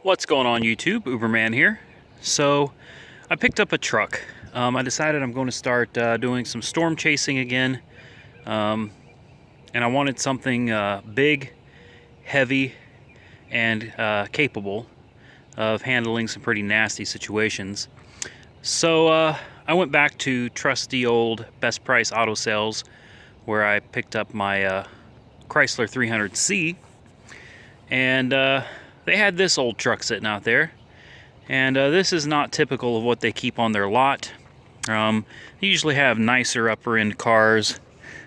What's going on YouTube? Uberman here. So I picked up a truck. I decided I'm going to start doing some storm chasing again, and I wanted something big, heavy, and capable of handling some pretty nasty situations. So I went back to trusty old Best Price Auto Sales, where I picked up my Chrysler 300C, and they had this old truck sitting out there, and this is not typical of what they keep on their lot. They usually have nicer upper end cars.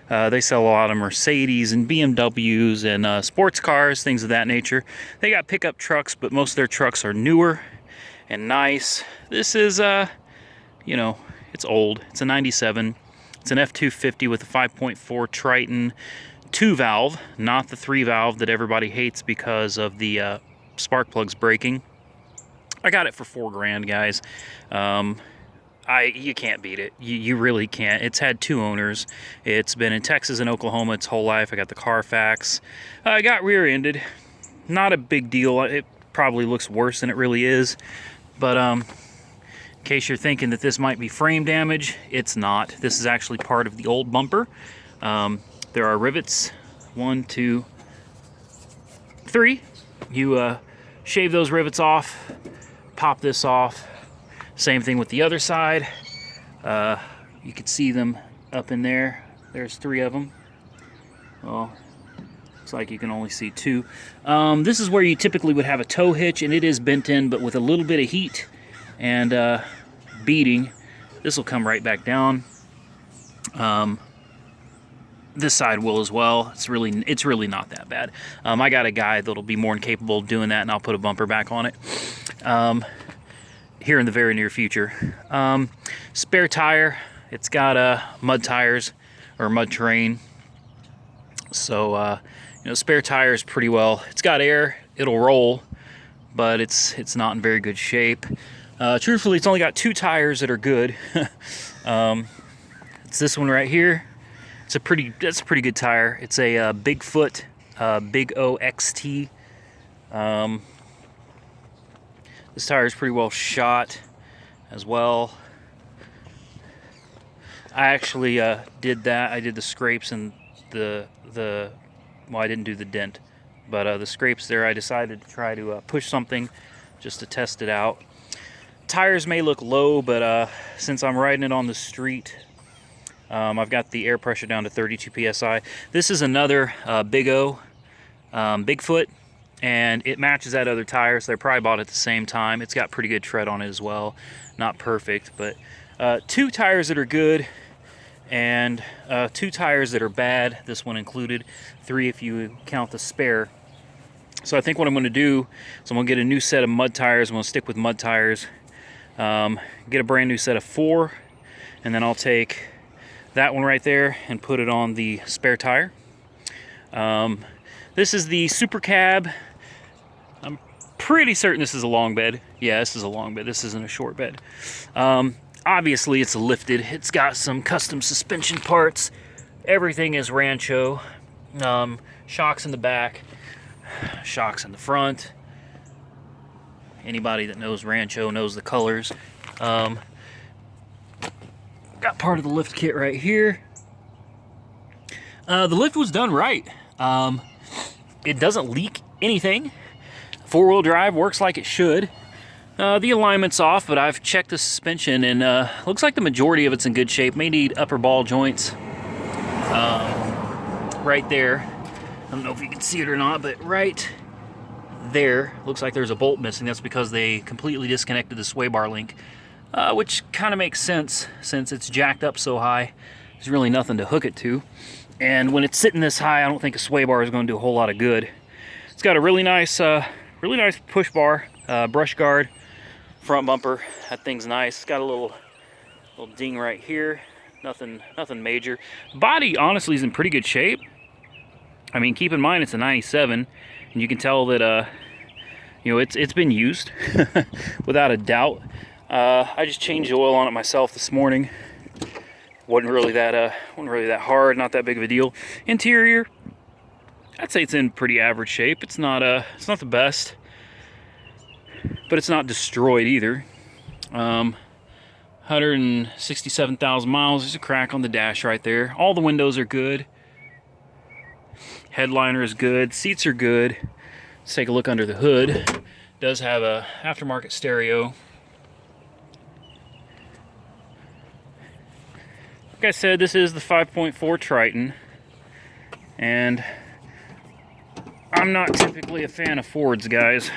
They sell a lot of Mercedes and BMWs and sports cars, things of that nature. They got pickup trucks, but most of their trucks are newer and nice. This is, you know, it's old. It's a 97. It's an F250 with a 5.4 Triton 2-valve, not the 3-valve that everybody hates because of the spark plugs breaking. I got it for $4 grand, guys. You can't beat it. You really can't. It's had 2 owners. It's been in Texas and Oklahoma its whole life. I got the Carfax. I got rear-ended. Not a big deal. It probably looks worse than it really is. But in case you're thinking that this might be frame damage, it's not. This is actually part of the old bumper. There are rivets. 1, 2, 3. You shave those rivets off, pop this off. Same thing with the other side. You can see them up in there. There's 3 of them. Well, looks like you can only see 2. This is where you typically would have a tow hitch, and it is bent in, but with a little bit of heat and beating, this will come right back down. This side will as well. It's really not that bad. I got a guy that'll be more than capable of doing that, and I'll put a bumper back on it here in the very near future. Spare tire. It's got mud tires or mud terrain. So spare tire is pretty well. It's got air. It'll roll, but it's not in very good shape. Truthfully, it's only got 2 tires that are good. It's this one right here. That's a pretty good tire. It's a Bigfoot, Big O XT. This tire is pretty well shot as well. I actually did that. I did the scrapes and well, I didn't do the dent, but the scrapes there, I decided to try to push something just to test it out. Tires may look low, but since I'm riding it on the street, I've got the air pressure down to 32 psi. This is another Big O Bigfoot, and it matches that other tire, so they probably bought it at the same time. It's got pretty good tread on it as well. Not perfect, but 2 tires that are good and 2 tires that are bad, this one included. 3 if you count the spare. So I think what I'm going to do is I'm going to get a new set of mud tires. I'm going to stick with mud tires. Get a brand new set of 4, and then I'll take that one right there and put it on the spare tire. This is the Super Cab. I'm pretty certain this is a long bed. Yeah, this is a long bed. This isn't a short bed. Obviously, it's lifted. It's got some custom suspension parts. Everything is Rancho. Shocks in the back, shocks in the front. Anybody that knows Rancho knows the colors. Got part of the lift kit right here. The lift was done right. It doesn't leak anything. 4-wheel drive works like it should. The alignment's off, but I've checked the suspension, and looks like the majority of it's in good shape. May need upper ball joints right there. I don't know if you can see it or not, but right there looks like there's a bolt missing. That's because they completely disconnected the sway bar link. Which kind of makes sense since it's jacked up so high. There's really nothing to hook it to. And when it's sitting this high, I don't think a sway bar is going to do a whole lot of good. It's got a really nice push bar, brush guard, front bumper. That thing's nice. It's got a little ding right here. Nothing major. Body honestly is in pretty good shape. I mean, keep in mind it's a 97, and you can tell that it's been used without a doubt. I just changed the oil on it myself this morning. Wasn't really that hard, not that big of a deal. Interior, I'd say it's in pretty average shape. It's not the best. but it's not destroyed either. 167,000 miles. There's a crack on the dash right there. All the windows are good. Headliner is good. Seats are good. Let's take a look under the hood. It does have a aftermarket stereo. Like I said, this is the 5.4 Triton, and I'm not typically a fan of Fords, guys.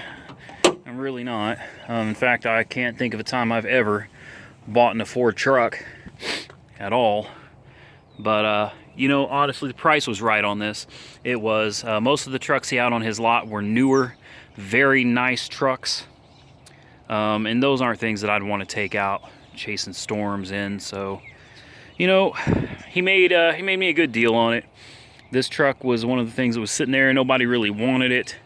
I'm really not. In fact, I can't think of a time I've ever bought in a Ford truck at all. But you know, honestly, the price was right on this. It was. Most of the trucks he had on his lot were newer, very nice trucks, and those aren't things that I'd want to take out chasing storms in. So, you know, he made me a good deal on it. This truck was one of the things that was sitting there and nobody really wanted it.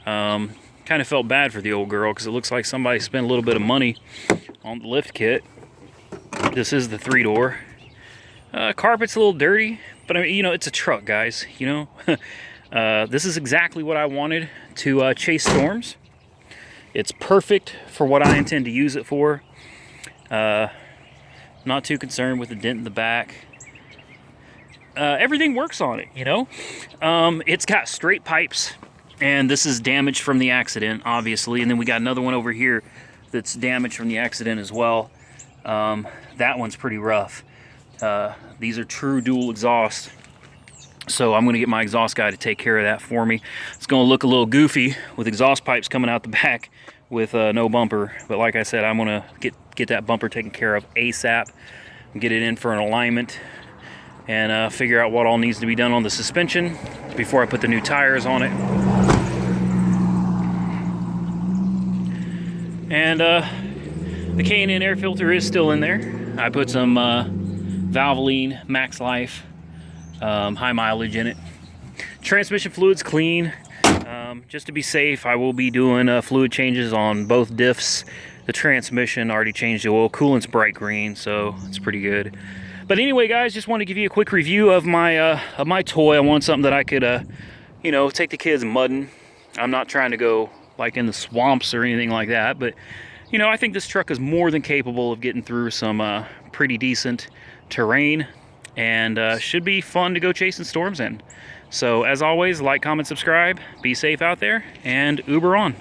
Kind of felt bad for the old girl because it looks like somebody spent a little bit of money on the lift kit. This is the 3-door. Carpet's a little dirty, but I mean, you know, it's a truck, guys. You know, this is exactly what I wanted to chase storms. It's perfect for what I intend to use it for. Not too concerned with the dent in the back. Everything works on it, you know. It's got straight pipes, and this is damaged from the accident, obviously. And then we got another one over here that's damaged from the accident as well. That one's pretty rough. These are true dual exhaust, so I'm going to get my exhaust guy to take care of that for me. It's going to look a little goofy with exhaust pipes coming out the back with no bumper, but like I said, I'm going to get that bumper taken care of ASAP and get it in for an alignment, and figure out what all needs to be done on the suspension before I put the new tires on it. And the K&N air filter is still in there. I put some Valvoline Max Life high mileage in it. Transmission fluid's clean. Just to be safe, I will be doing fluid changes on both diffs. The transmission already changed the oil. Coolant's bright green, so it's pretty good. But anyway, guys, just want to give you a quick review of my toy. I want something that I could, you know, take the kids mudding. I'm not trying to go like in the swamps or anything like that, but you know, I think this truck is more than capable of getting through some pretty decent terrain, and should be fun to go chasing storms in. So as always, like, comment, subscribe, be safe out there, and Uber on.